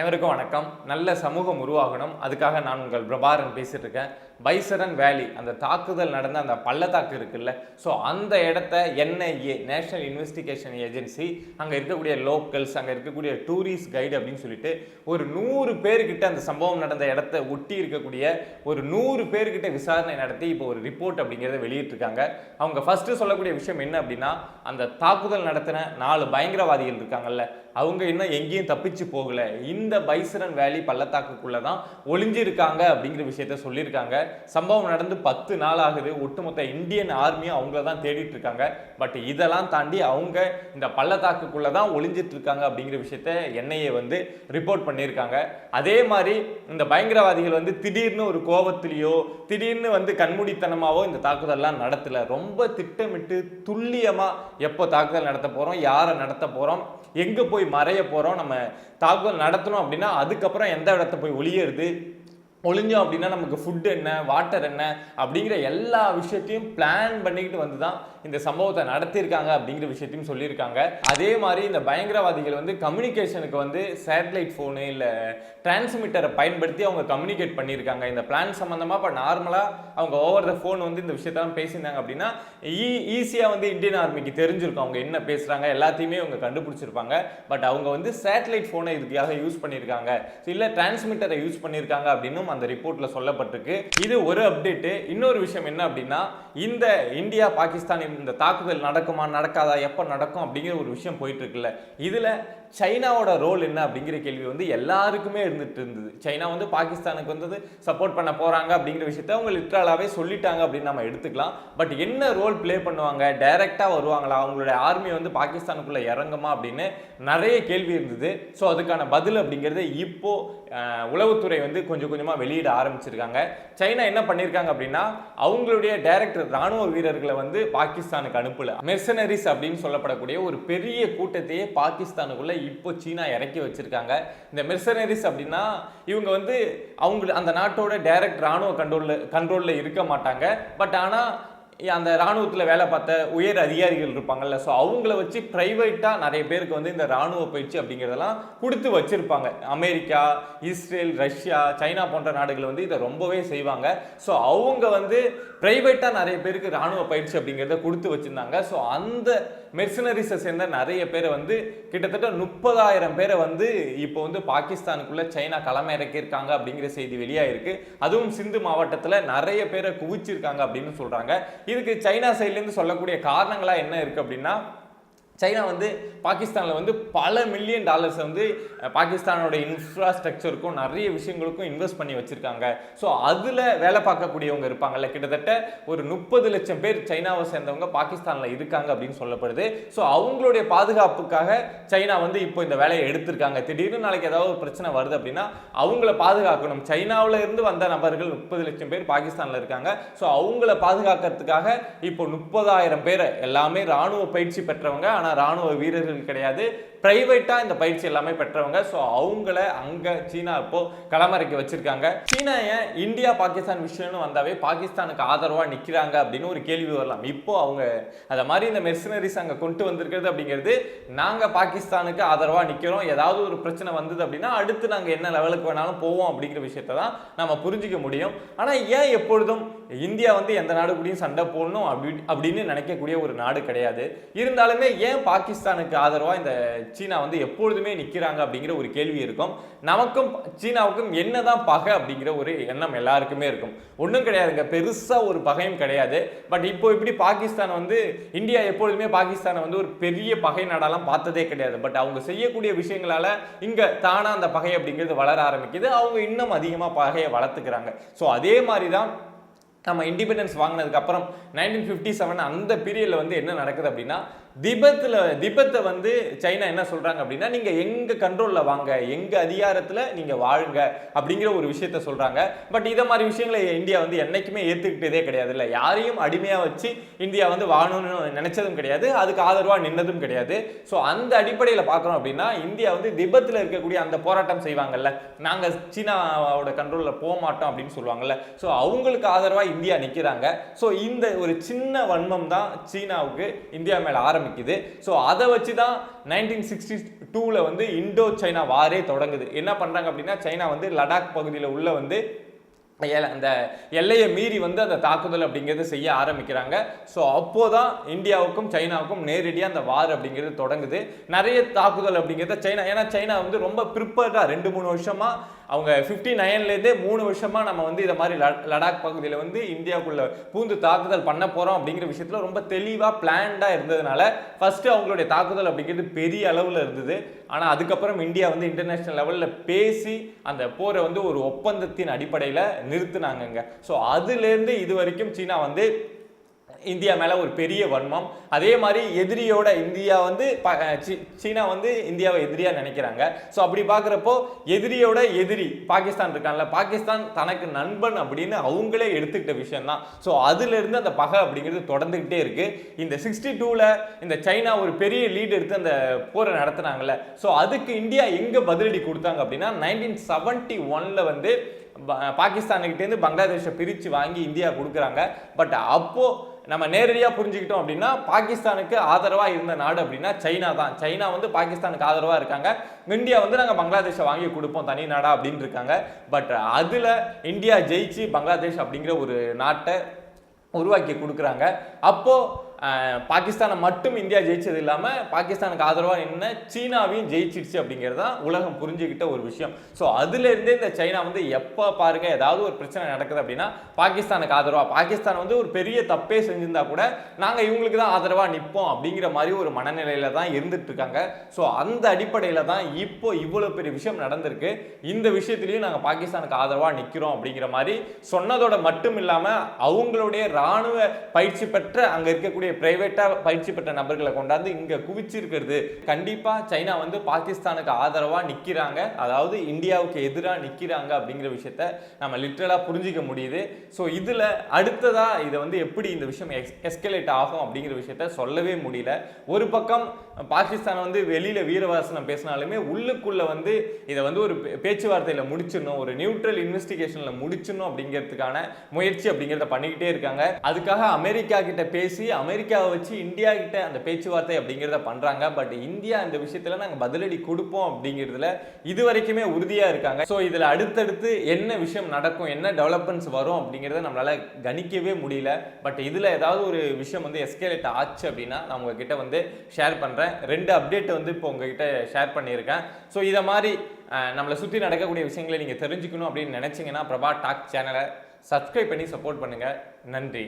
அனைவருக்கும் வணக்கம். நல்ல சமூகம் உருவாகணும், அதுக்காக நான் உங்கள் பிரபாரன் பேசிட்டு இருக்கேன். பைசரன் வேலி அந்த தாக்குதல் நடந்த அந்த பள்ளத்தாக்கு இருக்குல்ல, ஸோ அந்த இடத்த என்ஐஏ நேஷனல் இன்வெஸ்டிகேஷன் ஏஜென்சி அங்கே இருக்கக்கூடிய லோக்கல்ஸ், அங்கே இருக்கக்கூடிய டூரிஸ்ட் கைடு அப்படின்னு சொல்லிட்டு ஒரு 100 பேர்கிட்ட அந்த சம்பவம் நடந்த இடத்த ஒட்டி இருக்கக்கூடிய ஒரு 100 பேர்கிட்ட விசாரணை நடத்தி இப்போ ஒரு ரிப்போர்ட் அப்படிங்கிறத வெளியிட்டிருக்காங்க. அவங்க ஃபர்ஸ்ட் சொல்லக்கூடிய விஷயம் என்ன அப்படின்னா, அந்த தாக்குதல் நடத்தின 4 பயங்கரவாதிகள் இருக்காங்கல்ல, அவங்க இன்னும் எங்கேயும் தப்பிச்சு போகல, இந்த பைசரன் வேலி பள்ளத்தாக்குக்குள்ள தான் ஒளிஞ்சிருக்காங்க அப்படிங்கிற விஷயத்த சொல்லியிருக்காங்க. சம்பவம் நடந்து 10 நாள் ஆகுது. ஒட்டுமொத்த இந்தியன் ஆர்மியும் அவங்கள தான் தேடிட்டு இருக்காங்க. பட் இதெல்லாம் தாண்டி அவங்க இந்த பள்ளத்தாக்குக்குள்ள தான் ஒளிஞ்சிட்டு இருக்காங்க அப்படிங்கிற விஷயத்த என்ஐஏ வந்து ரிப்போர்ட் பண்ணியிருக்காங்க. அதே மாதிரி இந்த பயங்கரவாதிகள் வந்து திடீர்னு ஒரு கோபத்திலேயோ திடீர்னு வந்து கண்மூடித்தனமாவோ இந்த தாக்குதல்லாம் நடத்தல. ரொம்ப திட்டமிட்டு துல்லியமா எப்போ தாக்குதல் நடத்த போறோம், யாரை நடத்த போறோம், எங்க போய் மறைய போறோம், நம்ம தாக்குதல் நடத்தணும் அப்படின்னா அதுக்கப்புறம் எந்த இடத்த போய் ஒளிஞ்சோம் அப்படின்னா நமக்கு ஃபுட் என்ன, வாட்டர் என்ன அப்படிங்கிற எல்லா விஷயத்தையும் பிளான் பண்ணிக்கிட்டு வந்து தான் இந்த சம்பவத்தை நடத்தியிருக்காங்க அப்படிங்கிற விஷயத்தையும் சொல்லியிருக்காங்க. அதே மாதிரி இந்த பயங்கரவாதிகள் வந்து கம்யூனிகேஷனுக்கு வந்து சேட்டலைட் ஃபோனு இல்லை டிரான்ஸ்மிட்டரை பயன்படுத்தி அவங்க கம்யூனிகேட் பண்ணியிருக்காங்க. இந்த பிளான் சம்மந்தமாக இப்போ நார்மலாக அவங்க ஓவர் த ஃபோன் வந்து இந்த விஷயத்தெல்லாம் பேசியிருந்தாங்க அப்படின்னா ஈஸியாக வந்து இந்தியன் ஆர்மிக்கு தெரிஞ்சிருக்கும் அவங்க என்ன பேசுகிறாங்க, எல்லாத்தையுமே அவங்க கண்டுபிடிச்சிருப்பாங்க. பட் அவங்க வந்து சேட்டலைட் ஃபோனை இதுக்காக யூஸ் பண்ணியிருக்காங்க, இல்லை டிரான்ஸ்மிட்டரை யூஸ் பண்ணியிருக்காங்க அப்படின்னு அந்த ரிப்போர்ட்ல சொல்லப்பட்டிருக்கு. இது ஒரு அப்டேட். இன்னொரு விஷயம் என்ன அப்படின்னா, இந்த இந்தியா பாகிஸ்தான் இந்த தாக்குதல் நடக்குமா நடக்காதா, எப்ப நடக்கும் அப்படிங்கிற ஒரு விஷயம் போயிட்டு இருக்குல்ல, இதுல சைனாவோட ரோல் என்ன அப்படிங்கிற கேள்வி வந்து எல்லாருக்குமே இருந்துட்டு இருந்தது. சைனா வந்து பாகிஸ்தானுக்கு வந்து சப்போர்ட் பண்ண போறாங்க அப்படிங்கிற விஷயத்த அவங்க லிட்டரலாவே சொல்லிட்டாங்க அப்படின்னு நம்ம எடுத்துக்கலாம். பட் என்ன ரோல் பிளே பண்ணுவாங்க, டைரக்டா வருவாங்களா, அவங்களுடைய ஆர்மி வந்து பாகிஸ்தானுக்குள்ள இறங்குமா அப்படின்னு நிறைய கேள்வி இருந்தது. ஸோ அதுக்கான பதில் அப்படிங்கிறது இப்போ உளவுத்துறை வந்து கொஞ்சம் கொஞ்சமா வெளியிட ஆரம்பிச்சிருக்காங்க. சைனா என்ன பண்ணிருக்காங்க அப்படின்னா, அவங்களுடைய டைரக்டர் ராணுவ வீரர்களை வந்து பாகிஸ்தானுக்கு அனுப்பல. மெர்சனரிஸ் அப்படின்னு சொல்லப்படக்கூடிய ஒரு பெரிய கூட்டத்தையே பாகிஸ்தானுக்குள்ள இப்போ சீனா இறக்கி வச்சிருக்காங்க. இந்த மெர்சனரிஸ் அப்படின்னா இவங்க வந்து அவங்க அந்த நாட்டோட டைரக்ட் ராணுவ கண்ட்ரோல்ல இருக்க மாட்டாங்க. பட் ஆனா அந்த ராணுவத்தில் வேலை பார்த்த உயர் அதிகாரிகள் இருப்பாங்கல்ல, ஸோ அவங்கள வச்சு பிரைவேட்டாக நிறைய பேருக்கு வந்து இந்த ராணுவ பயிற்சி அப்படிங்கிறதெல்லாம் கொடுத்து வச்சிருப்பாங்க. அமெரிக்கா, இஸ்ரேல், ரஷ்யா, சைனா போன்ற நாடுகள் வந்து இதை ரொம்பவே செய்வாங்க. ஸோ அவங்க வந்து பிரைவேட்டாக நிறைய பேருக்கு ராணுவ பயிற்சி அப்படிங்கிறத கொடுத்து வச்சிருந்தாங்க. ஸோ அந்த மெர்சனரிஸை சேர்ந்த நிறைய பேரை வந்து கிட்டத்தட்ட 30,000 பேரை வந்து இப்போ வந்து பாகிஸ்தானுக்குள்ள சைனா களமிறக்கியிருக்காங்க அப்படிங்கிற செய்தி வெளியாயிருக்கு. அதுவும் சிந்து மாவட்டத்தில் நிறைய பேரை குவிச்சிருக்காங்க அப்படின்னு சொல்றாங்க. இதுக்கு சைனா சைட்லேருந்து சொல்லக்கூடிய காரணங்களா என்ன இருக்கு அப்படின்னா, சைனா வந்து பாகிஸ்தானில் வந்து பல மில்லியன் டாலர்ஸ் வந்து பாகிஸ்தானோட இன்ஃப்ராஸ்ட்ரக்சருக்கும் நிறைய விஷயங்களுக்கும் இன்வெஸ்ட் பண்ணி வச்சிருக்காங்க. ஸோ அதில் வேலை பார்க்கக்கூடியவங்க இருப்பாங்கல்ல, கிட்டத்தட்ட ஒரு 30 லட்சம் பேர் சைனாவை சேர்ந்தவங்க பாகிஸ்தானில் இருக்காங்க அப்படின்னு சொல்லப்படுது. ஸோ அவங்களுடைய பாதுகாப்புக்காக சைனா வந்து இப்போ இந்த வேலையை எடுத்திருக்காங்க. திடீர்னு நாளைக்கு ஏதாவது ஒரு பிரச்சனை வருது அப்படின்னா அவங்கள பாதுகாக்கணும். சைனாவில் இருந்து வந்த நபர்கள் 30 லட்சம் பேர் பாகிஸ்தானில் இருக்காங்க. ஸோ அவங்கள பாதுகாக்கிறதுக்காக இப்போ 30,000 பேர் எல்லாமே ராணுவ பயிற்சி பெற்றவங்க, ராணுவ வீரர்கள் கிடையாது, பிரைவேட்டா இந்த பயிற்சி எல்லாமே பெற்றவங்க. ஸோ அவங்கள அங்க சீனா இப்போ களமிறக்கி வச்சிருக்காங்க. சீனா ஏன் இந்தியா பாகிஸ்தான் விஷயம்னு வந்தாவே பாகிஸ்தானுக்கு ஆதரவா நிக்கிறாங்க அப்படின்னு ஒரு கேள்வி வரலாம். இப்போ அவங்க அத மாதிரி இந்த மெர்சனரிஸ் அங்க கொண்டு வந்திருக்கிறது அப்படிங்கிறது, நாங்க பாகிஸ்தானுக்கு ஆதரவா நிக்கிறோம், ஏதாவது ஒரு பிரச்சனை வந்தது அப்படின்னா அடுத்து நாங்க என்ன லெவலுக்கு வேணாலும் போவோம் அப்படிங்கிற விஷயத்தை தான் நம்ம புரிஞ்சுக்க முடியும். ஆனா ஏன் எப்பொழுதும் இந்தியா வந்து எந்த நாடு கூடயும் சண்டை போடணும் அப்படின்னு நினைக்கக்கூடிய ஒரு நாடு கிடையாது. இருந்தாலுமே ஏன் பாகிஸ்தானுக்கு ஆதரவா இந்த சீனா வந்து எப்பொழுதுமே நிக்கிறாங்க அப்படிங்கிற ஒரு கேள்வி இருக்கும். நமக்கும் சீனாவுக்கும் என்னதான் பகை அப்படிங்கிற ஒரு எண்ணம் எல்லாருக்குமே இருக்கும். ஒன்றும் கிடையாதுங்க, பெருசா ஒரு பகையும் கிடையாது. பட் இப்போ இப்படி பாகிஸ்தான் வந்து இந்தியா எப்பொழுதுமே பாகிஸ்தானை வந்து ஒரு பெரிய பகை நாடாலாம் பார்த்ததே கிடையாது. பட் அவங்க செய்யக்கூடிய விஷயங்களால இங்க தானா அந்த பகை அப்படிங்கிறது வளர ஆரம்பிக்குது. அவங்க இன்னும் அதிகமா பகையை வளர்த்துக்கிறாங்க. ஸோ அதே மாதிரி தான் நம்ம இண்டிபெண்டன்ஸ் வாங்கினதுக்கு அப்புறம் 1957 அந்த பீரியட்ல வந்து என்ன நடக்குது அப்படின்னா, திபெத்தை வந்து சைனா என்ன சொல்றாங்க அப்படின்னா, நீங்க எங்க கண்ட்ரோல்ல வாங்க, எங்க அதிகாரத்துல நீங்க வாழுங்க அப்படிங்கிற ஒரு விஷயத்த சொல்றாங்க. பட் இத மாதிரி விஷயங்களை இந்தியா வந்து என்னைக்குமே ஏத்துக்கிட்டதே கிடையாது. இல்ல யாரையும் அடிமையா வச்சு இந்தியா வந்து வாழணும்னு நினைச்சதும் கிடையாது, அதுக்கு ஆதரவா நின்னதும் கிடையாது. ஸோ அந்த அடிப்படையில பார்க்கறோம் அப்படின்னா, இந்தியா வந்து திபெத்தில் இருக்கக்கூடிய அந்த போராட்டம் செய்வாங்கல்ல, நாங்க சீனாவோட கண்ட்ரோல்ல போக மாட்டோம் அப்படின்னு சொல்லுவாங்கல்ல, ஸோ அவங்களுக்கு ஆதரவா இந்தியா நிற்கிறாங்க. ஸோ இந்த ஒரு சின்ன வன்மம் தான் சீனாவுக்கு இந்தியா மேலே ஆரம்பிக்குது. ஸோ அதை வச்சு தான் 1962 வந்து இண்டோ சைனா வாரே தொடங்குது. என்ன பண்ணுறாங்க அப்படின்னா, சைனா வந்து லடாக் பகுதியில் உள்ள வந்து அந்த எல்லையை மீறி வந்து அந்த தாக்குதல் அப்படிங்கிறது செய்ய ஆரம்பிக்கிறாங்க. ஸோ அப்போதான் இந்தியாவுக்கும் சைனாவுக்கும் நேரடியாக அந்த வார் அப்படிங்கிறது தொடங்குது. நிறைய தாக்குதல் அப்படிங்கிறத சைனா, ஏன்னா சைனா வந்து ரொம்ப ப்ரிப்பேர்டாக 2-3 வருஷமா அவங்க 59லேருந்தே 3 வருஷமா நம்ம வந்து இதை மாதிரி லடாக் பகுதியில் வந்து இந்தியாவுக்குள்ள பூந்து தாக்குதல் பண்ண போகிறோம் அப்படிங்கிற விஷயத்தில் ரொம்ப தெளிவாக பிளான்டாக இருந்ததுனால ஃபர்ஸ்ட் அவங்களுடைய தாக்குதல் அப்படிங்கிறது பெரிய அளவில் இருந்தது. ஆனால் அதுக்கப்புறம் இந்தியா வந்து இன்டர்நேஷனல் லெவலில் பேசி அந்த போரை வந்து ஒரு ஒப்பந்தத்தின் அடிப்படையில் நிறுத்தினாங்க. ஸோ அதுலேருந்து இது வரைக்கும் சீனா வந்து இந்தியா மேலே ஒரு பெரிய வன்மம். அதே மாதிரி எதிரியோட இந்தியா வந்து சீனா வந்து இந்தியாவை எதிரியாக நினைக்கிறாங்க. ஸோ அப்படி பார்க்குறப்போ எதிரியோட எதிரி பாகிஸ்தான் இருக்கான்ல, பாகிஸ்தான் தனக்கு நண்பன் அப்படின்னு அவங்களே எடுத்துக்கிட்ட விஷயம் தான். ஸோ அதுலேருந்து அந்த பகை அப்படிங்கிறது தொடர்ந்துக்கிட்டே இருக்கு. இந்த 62ல் இந்த சைனா ஒரு பெரிய லீட் எடுத்து அந்த போரை நடத்துனாங்கல்ல, ஸோ அதுக்கு இந்தியா எங்கே பதிலடி கொடுத்தாங்க அப்படின்னா 1971 வந்து பாகிஸ்தானுக்கிட்டேருந்து பங்களாதேஷை பிரித்து வாங்கி இந்தியா கொடுக்குறாங்க. பட் அப்போ நம்ம நேரடியாக புரிஞ்சுக்கிட்டோம் அப்படின்னா, பாகிஸ்தானுக்கு ஆதரவாக இருந்த நாடு அப்படின்னா சைனா தான். சைனா வந்து பாகிஸ்தானுக்கு ஆதரவாக இருக்காங்க. இந்தியா வந்து நாங்கள் பங்களாதேஷை வாங்கி கொடுப்போம் தனி நாடா அப்படின்னு இருக்காங்க. பட் அதில் இந்தியா ஜெயிச்சு பங்களாதேஷ் அப்படிங்கிற ஒரு நாட்டை உருவாக்கி கொடுக்குறாங்க. அப்போது பாகிஸ்தானை மட்டும் இந்தியா ஜெயிச்சது இல்லாமல் பாகிஸ்தானுக்கு ஆதரவாக நின்று சீனாவையும் ஜெயிச்சிடுச்சு அப்படிங்கிறது தான் உலகம் புரிஞ்சுக்கிட்ட ஒரு விஷயம். ஸோ அதுலேருந்தே இந்த சைனா வந்து எப்போ பாருங்க ஏதாவது ஒரு பிரச்சனை நடக்குது அப்படின்னா பாகிஸ்தானுக்கு ஆதரவாக, பாகிஸ்தான் வந்து ஒரு பெரிய தப்பே செஞ்சிருந்தா கூட நாங்கள் இவங்களுக்கு தான் ஆதரவாக நிற்போம் அப்படிங்கிற மாதிரி ஒரு மனநிலையில தான் இருந்துட்டு இருக்காங்க. ஸோ அந்த அடிப்படையில் தான் இப்போ இவ்வளோ பெரிய விஷயம் நடந்திருக்கு. இந்த விஷயத்துலையும் நாங்கள் பாகிஸ்தானுக்கு ஆதரவாக நிற்கிறோம் அப்படிங்கிற மாதிரி சொன்னதோட மட்டும் இல்லாமல் அவங்களுடைய இராணுவ பயிற்சி பெற்ற அங்கே இருக்கக்கூடிய பிரைவேட்டாக பயிற்சி பெற்ற நபர்களை கொண்டாந்து இங்கே குவிச்சிருக்கிறது. கண்டிப்பாக சைனா வந்து பாகிஸ்தானுக்கு ஆதரவாக நிற்கிறாங்க, அதாவது இந்தியாவுக்கு எதிராக நிற்கிறாங்க அப்படிங்கிற விஷயத்த நம்ம லிட்டரலாக புரிஞ்சிக்க முடியுது. ஸோ இதில் அடுத்ததாக இதை வந்து எப்படி இந்த விஷயம் எஸ்கலேட் ஆகும் அப்படிங்கிற விஷயத்த சொல்லவே முடியல. ஒரு பக்கம் பாகிஸ்தான் வந்து வெளியில் வீரவாசனம் பேசினாலுமே உள்ளுக்குள்ளே வந்து இதை வந்து ஒரு பேச்சுவார்த்தையில் முடிச்சிடணும், ஒரு நியூட்ரல் இன்வெஸ்டிகேஷனில் முடிச்சிடணும் அப்படிங்கிறதுக்கான முயற்சி அப்படிங்கிறத பண்ணிக்கிட்டே இருக்காங்க. அதுக்காக அமெரிக்கா கிட்ட பேசி அமெரிக்காவை வச்சு இந்தியா கிட்ட அந்த பேச்சுவார்த்தை அப்படிங்கிறத பண்றாங்க. பட் இந்தியா இந்த விஷயத்துல நாங்கள் பதிலடி கொடுப்போம் அப்படிங்கிறதுல இது வரைக்குமே உறுதியா இருக்காங்க. ஸோ இதுல அடுத்தடுத்து என்ன விஷயம் நடக்கும், என்ன டெவலப்மெண்ட்ஸ் வரும் அப்படிங்கிறத நம்மளால கணிக்கவே முடியல. பட் இதுல ஏதாவது ஒரு விஷயம் வந்து எஸ்கலேட் ஆச்சு அப்படின்னா நான் உங்ககிட்ட வந்து ஷேர் பண்றேன். 2 அப்டேட் வந்து இப்போ உங்ககிட்ட ஷேர் பண்ணியிருக்கேன். ஸோ இதை மாதிரி நம்மளை சுற்றி நடக்கக்கூடிய விஷயங்களை நீங்கள் தெரிஞ்சுக்கணும் அப்படின்னு நினைச்சீங்கன்னா பிரபா டாக் சேனலை சப்ஸ்கிரைப் பண்ணி சப்போர்ட் பண்ணுங்க. நன்றி.